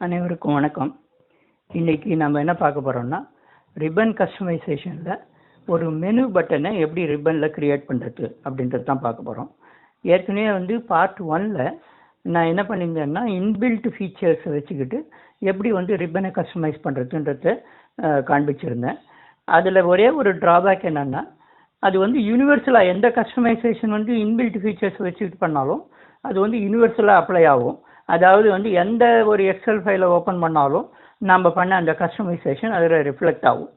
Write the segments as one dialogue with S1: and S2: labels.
S1: அனைவருக்கும் வணக்கம். இன்னைக்கு நம்ம என்ன பார்க்க போறோம்னா, ரிப்பன் கஸ்டமைசேஷனில் ஒரு மெனு பட்டனை எப்படி ரிப்பனில் கிரியேட் பண்ணுறது அப்படின்றது தான் பார்க்க போகிறோம். ஏற்கனவே பார்ட் 1ல் நான் என்ன பண்ணியிருந்தேன்னா, இன்பில்ட் ஃபீச்சர்ஸை வச்சுக்கிட்டு எப்படி ரிப்பனை கஸ்டமைஸ் பண்ணுறதுன்றத காண்பிச்சிருந்தேன். அதில் ஒரே ஒரு ட்ராபேக் என்னென்னா, அது யூனிவர்சலாக எந்த கஸ்டமைசேஷன் இன்பில்ட் ஃபீச்சர்ஸ் வச்சுக்கிட்டு பண்ணாலும் அது யூனிவர்சலாக அப்ளை ஆகும். அதாவது எந்த ஒரு எக்ஸல் ஃபைலை ஓப்பன் பண்ணாலும் நம்ம பண்ண அந்த கஸ்டமைசேஷன் அதில் ரிஃப்ளெக்ட் ஆகும்.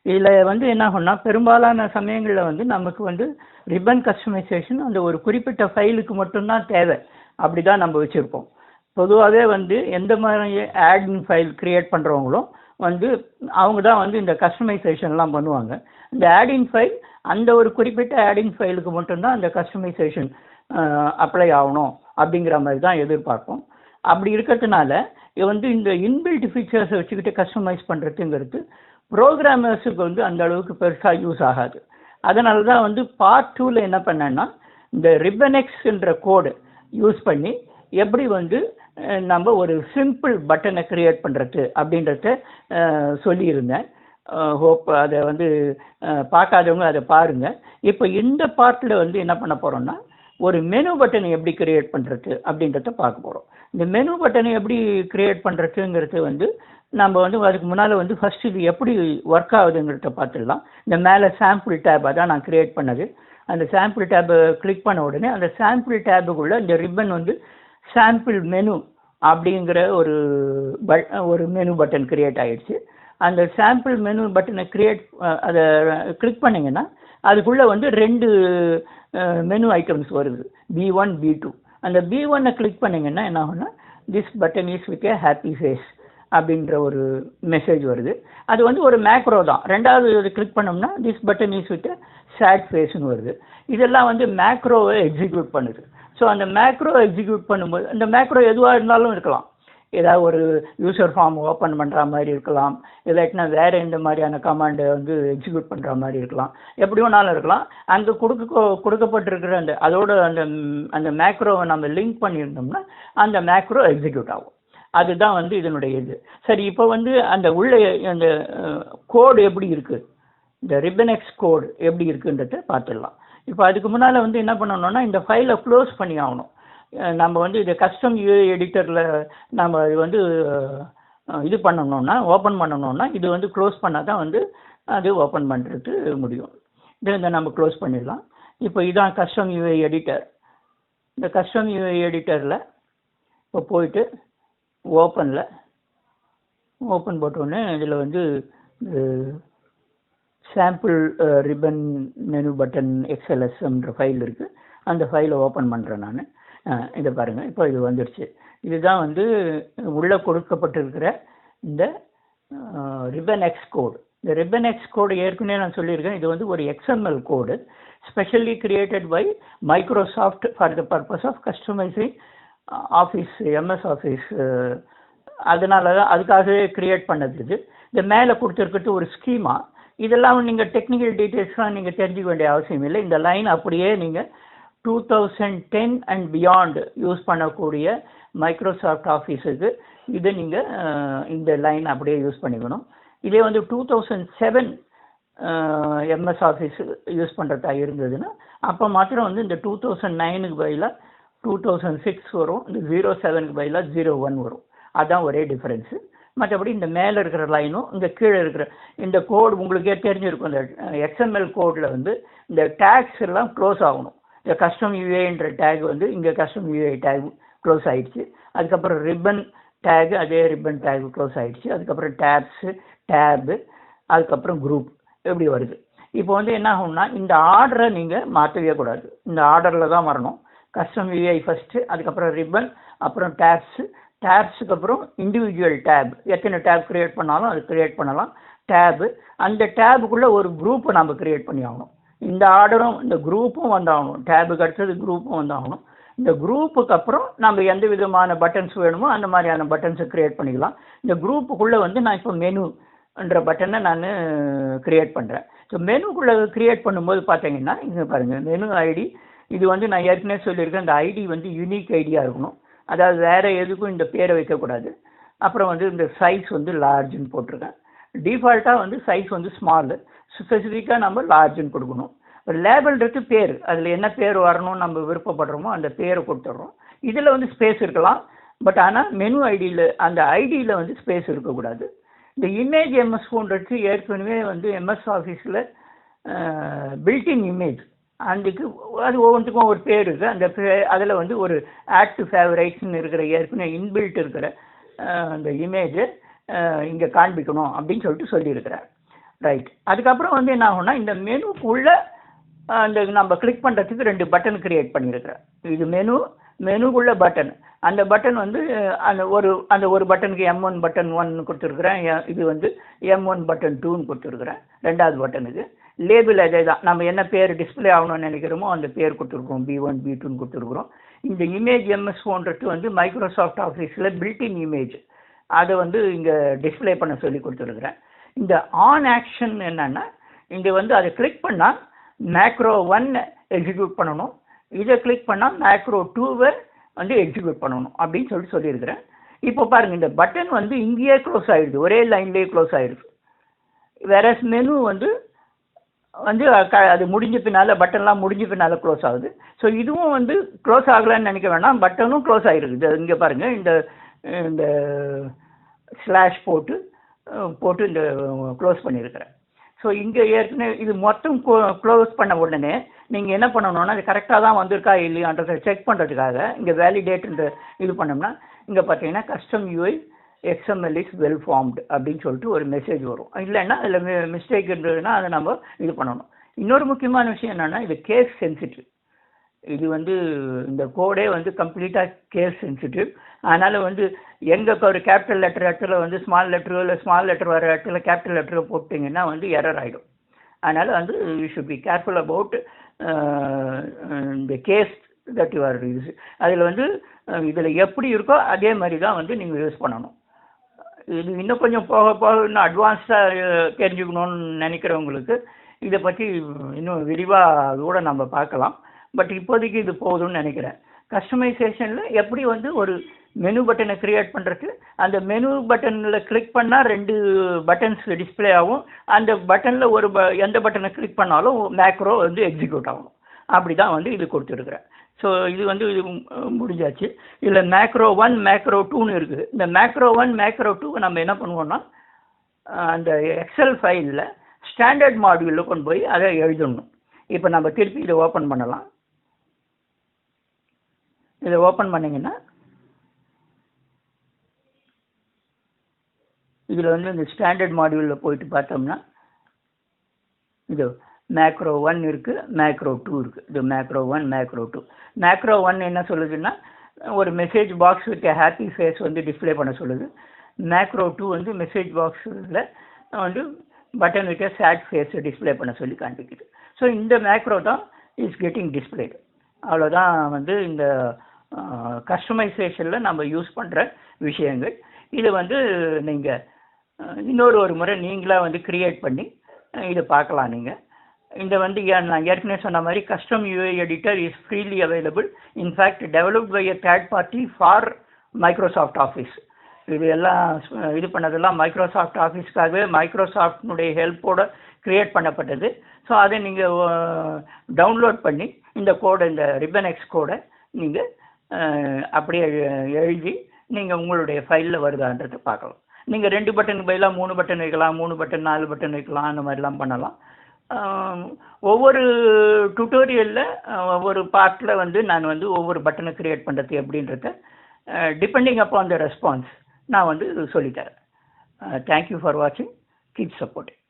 S1: இதில் என்ன ஆகும்னா, பெரும்பாலான சமயங்களில் நமக்கு ரிப்பன் கஸ்டமைசேஷன் அந்த ஒரு குறிப்பிட்ட ஃபைலுக்கு மட்டும்தான் தேவை. அப்படி தான் நம்ம வச்சுருப்போம். பொதுவாகவே எந்த மாதிரி ஆட்மின் ஃபைல் க்ரியேட் பண்ணுறவங்களும் அவங்க தான் இந்த கஸ்டமைசேஷன்லாம் பண்ணுவாங்க. இந்த ஆடின் ஃபைல் அந்த ஒரு குறிப்பிட்ட ஆடின் ஃபைலுக்கு மட்டும்தான் அந்த கஸ்டமைசேஷன் அப்ளை ஆகணும் அப்படிங்கிற மாதிரி தான் எதிர்பார்ப்போம். அப்படி இருக்கிறதுனால இந்த இன்பில்ட் ஃபீச்சர்ஸை வச்சுக்கிட்டு கஸ்டமைஸ் பண்ணுறதுங்கிறது ப்ரோக்ராமர்ஸுக்கு அந்த அளவுக்கு பெருசாக யூஸ் ஆகாது. அதனால தான் பார்ட் 2ல் என்ன பண்ணேன்னா, இந்த ரிப்பனெக்ஸ்ன்ற கோடு யூஸ் பண்ணி எப்படி நம்ம ஒரு சிம்பிள் பட்டனை கிரியேட் பண்ணுறது அப்படின்றத சொல்லியிருந்தேன். ஹோப் அதை பார்க்காதவங்க அதை பாருங்கள். இப்போ இந்த பார்ட்டில் என்ன பண்ண போகிறோம்னா, ஒரு மெனு பட்டனை எப்படி கிரியேட் பண்ணுறது அப்படின்றத பார்க்க போகிறோம். இந்த மெனு பட்டனை எப்படி கிரியேட் பண்ணுறதுங்கிறது நம்ம அதுக்கு முன்னால் ஃபஸ்ட்டு இது எப்படி ஒர்க் ஆகுதுங்கிறத பார்த்துடலாம். இந்த மேலே சாம்பிள் டேப் அதான் நான் கிரியேட் பண்ணது. அந்த சாம்பிள் டேப்பை கிளிக் பண்ண உடனே அந்த சாம்பிள் டேபுக்குள்ளே இந்த ரிப்பன் சாம்பிள் மெனு அப்படிங்கிற ஒரு மெனு பட்டன் கிரியேட் ஆகிடுச்சு. அந்த சாம்பிள் மெனு பட்டனை அதை கிளிக் பண்ணிங்கன்னா அதுக்குள்ளே 2 மெனு ஐட்டம்ஸ் வருது, B1 B2. அந்த B1 கிளிக் பண்ணிங்கன்னா என்ன ஆகும்னா, this button is with a happy face அப்படின்ற ஒரு மெசேஜ் வருது. அது ஒரு மேக்ரோ தான். ரெண்டாவது கிளிக் பண்ணோம்னா this button is with a sad ஃபேஸ்னு வருது. இதெல்லாம் மேக்ரோவை எக்ஸிக்யூட் பண்ணுது. ஸோ அந்த மேக்ரோ எக்ஸிக்யூட் பண்ணும்போது அந்த மேக்ரோ எதுவாக இருந்தாலும் இருக்கலாம். ஏதாவது ஒரு யூசர் ஃபார்ம் ஓப்பன் பண்ணுற மாதிரி இருக்கலாம், இல்லாட்டினா வேறு எந்த மாதிரியான கமாண்டை எக்ஸிக்யூட் பண்ணுற மாதிரி இருக்கலாம், எப்படி வேணாலும் இருக்கலாம். அங்கே கொடுக்கப்பட்டிருக்கிற அதோட அந்த மேக்ரோவை நம்ம லிங்க் பண்ணியிருந்தோம்னா அந்த மேக்ரோ எக்ஸிக்யூட் ஆகும். அதுதான் இதனுடைய இது. சரி, இப்போ அந்த உள்ள அந்த கோடு எப்படி இருக்குது, இந்த ரிப்பனெக்ஸ் கோடு எப்படி இருக்குன்றத பார்த்துடலாம். இப்போ அதுக்கு முன்னால் என்ன பண்ணணும்னா, இந்த ஃபைலை க்ளோஸ் பண்ணி ஆகணும். நம்ம இது கஸ்டம் யூஐ எடிட்டரில் நம்ம இது இது பண்ணணும்னா, ஓப்பன் பண்ணணும்னா இது க்ளோஸ் பண்ணால் தான் அது ஓப்பன் பண்ணுறது முடியும். இதை நம்ம க்ளோஸ் பண்ணிடலாம். இப்போ இதான் கஸ்டம் யூஐ எடிட்டர். இந்த கஸ்டம் யூஐ எடிட்டரில் இப்போ போயிட்டு ஓப்பன் போட்டோன்னே இதில் சாம்பிள் ரிப்பன் மெனு பட்டன் XLSன்ற ஃபைல் இருக்குது. அந்த ஃபைலை ஓப்பன் பண்ணுறேன் நான். இதை பாருங்கள், இப்போ இது வந்துடுச்சு. இதுதான் உள்ளே கொடுக்கப்பட்டிருக்கிற இந்த ரிப்பனெக்ஸ் கோடு. இந்த ரிப்பனெக்ஸ் கோடு ஏற்கனவே நான் சொல்லியிருக்கேன், இது ஒரு XML code specially created by Microsoft for the purpose of customising office, MS office. அதனால தான் அதுக்காகவே கிரியேட் பண்ணது இது. இந்த மேலே கொடுத்துருக்கிறது ஒரு ஸ்கீமா. இதெல்லாம் நீங்கள் டெக்னிக்கல் டீட்டெயில்ஸ்லாம் நீங்கள் தெரிஞ்சுக்க வேண்டிய அவசியம் இல்லை. இந்த லைன் அப்படியே நீங்கள் 2010 அண்ட் பியாண்ட் யூஸ் பண்ணக்கூடிய மைக்ரோசாஃப்ட் ஆஃபீஸுக்கு இதை நீங்கள் இந்த லைன் அப்படியே யூஸ் பண்ணிக்கணும். இதே 2007 MS ஆஃபீஸ் யூஸ் பண்ணுறதா இருந்ததுன்னா அப்போ மாத்திரம் இந்த 2009க்கு பதிலாக 2006 வரும், இந்த 07க்கு பதிலாக 01 வரும். அதுதான் ஒரே டிஃப்ரென்ஸு. மற்றபடி இந்த மேலே இருக்கிற லைனும் இந்த கீழே இருக்கிற இந்த கோடு உங்களுக்கே தெரிஞ்சிருக்கும். இந்த XML கோடில் இந்த டேக்ஸ் எல்லாம் க்ளோஸ் ஆகணும். இந்த கஸ்டம் யூஏன்ற டேக் இங்கே கஸ்டம் யூஏ டேக் க்ளோஸ் ஆகிடுச்சு. அதுக்கப்புறம் ரிப்பன் டேக், அதே ரிப்பன் டேக் க்ளோஸ் ஆகிடுச்சு. அதுக்கப்புறம் டேப்ஸு, டேபு, அதுக்கப்புறம் குரூப் எப்படி வருது. இப்போ என்ன ஆகும்னா, இந்த ஆர்டரை நீங்கள் மாற்றவே கூடாது. இந்த ஆர்டரில் தான் வரணும். கஸ்டம் யூஐ ஃபஸ்ட்டு, அதுக்கப்புறம் ரிப்பன், அப்புறம் டேப்ஸுக்கு அப்புறம் இண்டிவிஜுவல் டேப். எத்தனை டேப் க்ரியேட் பண்ணாலும் அது க்ரியேட் பண்ணலாம். டேபு, அந்த டேபுக்குள்ளே ஒரு குரூப்பை நம்ம க்ரியேட் பண்ணி ஆகணும். இந்த ஆர்டரும் இந்த குரூப்பும் வந்தாகணும். டேபுக்கு அடுத்தது குரூப்பும் வந்தாகணும். இந்த குரூப்புக்கு அப்புறம் நம்ம எந்த விதமான பட்டன்ஸ் வேணுமோ அந்த மாதிரியான பட்டன்ஸை க்ரியேட் பண்ணிக்கலாம். இந்த குரூப்புக்குள்ளே நான் இப்போ மெனுன்ற பட்டனை நான் க்ரியேட் பண்ணுறேன். ஸோ மெனுக்குள்ளே க்ரியேட் பண்ணும்போது பார்த்தீங்கன்னா இங்கே பாருங்கள், மெனு ஐடி இது நான் ஏற்கனவே சொல்லியிருக்கேன். இந்த ஐடி யூனிக் ஐடியாக இருக்கணும். அதாவது வேறு எதுக்கும் இந்த பேரை வைக்கக்கூடாது. அப்புறம் வந்து இந்த சைஸ் வந்து லார்ஜ்னு போட்டிருக்கேன். டிஃபால்ட்டாக வந்து சைஸ் வந்து ஸ்மாலு, ஸ்பெசிஃபிக்காக நம்ம லார்ஜ்னு கொடுக்கணும். ஒரு லேபிள்ன்றது பேர், அதில் என்ன பேர் வரணும்னு நம்ம விருப்பப்படுறோமோ அந்த பேரை கொடுத்துட்றோம். இதில் வந்து ஸ்பேஸ் இருக்கலாம், பட் ஆனால் மெனு ஐடியில் அந்த ஐடியில் வந்து ஸ்பேஸ் இருக்கக்கூடாது. இந்த இமேஜ் எம்எஸ்4 ஏற்கனவே வந்து எம்எஸ் ஆஃபீஸில் பில்டின் இமேஜ் அதுக்கு அது ஒவ்வொன்றுக்கும் ஒரு பேர் இருக்குது. அந்த அதில் வந்து ஒரு ஆட் டு ஃபேவரைட்ஸ்னு இருக்கிற ஏற்கனவே இன்பில்ட் இருக்கிற அந்த இமேஜை இங்கே காண்பிக்கணும் அப்படின்னு சொல்லிட்டு சொல்லியிருக்கிறார். ரைட். அதுக்கப்புறம் வந்து என்ன ஆகும்னா இந்த மெனுக்குள்ள அந்த நம்ம கிளிக் பண்ணுறதுக்கு 2 பட்டன் கிரியேட் பண்ணியிருக்கிறேன். இது மெனுக்குள்ள பட்டன். அந்த பட்டன் வந்து அந்த ஒரு பட்டனுக்கு M1 பட்டன் 1 கொடுத்துருக்குறேன். இது வந்து M1 பட்டன் 2ன்னு கொடுத்துருக்குறேன். 2வது பட்டனுக்கு லேபிள் அதே தான், நம்ம என்ன பேர் டிஸ்பிளே ஆகணும்னு நினைக்கிறோமோ அந்த பேர் கொடுத்துருக்கோம், B1 B2ன்னு கொடுத்துருக்குறோம். இந்த இமேஜ் MS4 வந்து மைக்ரோசாஃப்ட் ஆஃபீஸில் பில்டின் இமேஜ், அதை வந்து இங்கே டிஸ்பிளே பண்ண சொல்லி கொடுத்துருக்குறேன். இந்த ஆன் ஆக்ஷன் என்னன்னா, இங்கே வந்து அதை கிளிக் பண்ணால் மேக்ரோ 1 எக்ஸிக்யூட் பண்ணணும், இதை கிளிக் பண்ணால் மேக்ரோ 2வை வந்து எக்ஸிக்யூட் பண்ணணும் அப்படின்னு சொல்லியிருக்கிறேன். இப்போ பாருங்கள், இந்த பட்டன் வந்து இங்கேயே க்ளோஸ் ஆகிடுது, ஒரே லைன்லேயே க்ளோஸ் ஆகிடுது. வேற மெனு வந்து அது முடிஞ்ச பின்னால், பட்டன்லாம் முடிஞ்ச பின்னால் க்ளோஸ் ஆகுது. ஸோ இதுவும் வந்து க்ளோஸ் ஆகலைன்னு நினைக்க வேணாம், பட்டனும் க்ளோஸ் ஆகிருக்குது. இங்கே பாருங்கள், இந்த ஸ்லாஷ் போட்டு இந்த க்ளோஸ் பண்ணியிருக்கிறேன். ஸோ இங்கே ஏற்கனவே இது மொத்தம் க்ளோஸ் பண்ண உடனே நீங்கள் என்ன பண்ணணும்னா, அது கரெக்டாக தான் வந்திருக்கா இல்லையான்றதை செக் பண்ணுறதுக்காக இங்கே வேலிடேட்ன்ற இது பண்ணோம்னா, இங்கே பார்த்தீங்கன்னா custom UI XML is well formed அப்படின்னு சொல்லிட்டு ஒரு மெசேஜ் வரும். இல்லைன்னா அதில் மிஸ்டேக் இருந்ததுன்னா அதை நம்ம இது பண்ணணும். இன்னொரு முக்கியமான விஷயம் என்னென்னா, இது கேஸ் சென்சிட்டிவ். இது வந்து இந்த கோடே வந்து கம்ப்ளீட்டாக கேஸ் சென்சிட்டிவ். அதனால் வந்து எங்கே ஒரு கேபிட்டல் லெட்டர் இடத்துல வந்து ஸ்மால் லெட்டரோ இல்லை ஸ்மால் லெட்டர் வர இடத்துல கேபிட்டல் லெட்டரோ போட்டிங்கன்னா வந்து எரர் ஆகிடும். அதனால் வந்து you should be careful about இந்த case that you are use. அதில் வந்து இதில் எப்படி இருக்கோ அதே மாதிரி தான் வந்து நீங்கள் யூஸ் பண்ணணும். இது இன்னும் கொஞ்சம் போக இன்னும் அட்வான்ஸ்டாக தெரிஞ்சுக்கணும்னு நினைக்கிறவங்களுக்கு இதை பற்றி இன்னும் விரிவாக கூட நம்ம பார்க்கலாம். பட் இப்போதைக்கு இது போதும்னு நினைக்கிறேன். கஸ்டமைசேஷனில் எப்படி வந்து ஒரு மெனு பட்டனை கிரியேட் பண்ணுறது, அந்த மெனு பட்டனில் கிளிக் பண்ணால் 2 பட்டன்ஸ் டிஸ்பிளே ஆகும். அந்த பட்டனில் எந்த பட்டனை கிளிக் பண்ணாலும் மேக்ரோ வந்து எக்ஸிக்யூட் ஆகும். அப்படி தான் வந்து இது கொடுத்துருக்குறேன். ஸோ இது வந்து இது முடிஞ்சாச்சு. இதில் மேக்ரோ 1 மேக்ரோ 2ன்னு இருக்குது. இந்த மேக்ரோ 1 மேக்ரோ 2 நம்ம என்ன பண்ணுவோம்னா, அந்த எக்ஸல் ஃபைலில் ஸ்டாண்டர்ட் மாடியூலில் கொண்டு போய் அதை எழுதணும். இப்போ நம்ம திருப்பி இதை ஓப்பன் பண்ணலாம். இதை ஓப்பன் பண்ணிங்கன்னா இதில் வந்து இந்த ஸ்டாண்டர்ட் மாடியூலில் போயிட்டு பார்த்தோம்னா இது மேக்ரோ 1 இருக்குது, மேக்ரோ 2 இருக்குது. இது மேக்ரோ 1 மேக்ரோ 2. மேக்ரோ 1 என்ன சொல்லுதுன்னா, ஒரு message box with happy face வந்து டிஸ்பிளே பண்ண சொல்லுது. மேக்ரோ 2 வந்து மெசேஜ் பாக்ஸில் வந்து button with sad face display பண்ண சொல்லி காண்பிக்குது. ஸோ இந்த மேக்ரோ தான் இஸ் கெட்டிங் டிஸ்பிளேடு. அவ்வளோதான் வந்து இந்த கஸ்டமைசேஷனில் நம்ம யூஸ் பண்ணுற விஷயங்கள். இது வந்து நீங்கள் ஒரு முறை நீங்களாக வந்து கிரியேட் பண்ணி இதை பார்க்கலாம். நீங்கள் இந்த வந்து நான் ஏற்கனவே சொன்ன மாதிரி custom UI editor is freely available. In fact developed by a third party for Microsoft office. இது எல்லாம் இது பண்ணதெல்லாம் மைக்ரோசாஃப்ட் ஆஃபீஸ்க்காகவே மைக்ரோசாஃப்ட்னுடைய ஹெல்ப்போட கிரியேட் பண்ணப்பட்டது. ஸோ அதை நீங்கள் டவுன்லோட் பண்ணி இந்த கோடை, இந்த RibbonX கோடை நீங்கள் அப்படியே எழுதி நீங்கள் உங்களுடைய ஃபைலில் வருதான்றதை பார்க்கலாம். நீங்கள் 2 பட்டன் பதிலாக 3 பட்டன் வைக்கலாம், 3 பட்டன் 4 பட்டன் வைக்கலாம், அந்த மாதிரிலாம் பண்ணலாம். ஒவ்வொரு டுட்டோரியலில் ஒவ்வொரு பார்ட்டில் வந்து நான் வந்து ஒவ்வொரு பட்டனை கிரியேட் பண்ணுறது எப்படின்றத டிபெண்டிங் அப்பான் த ரெஸ்பான்ஸ் நான் வந்து சொல்லித்தரேன். தேங்க்யூ ஃபார் வாட்சிங். Keep supporting.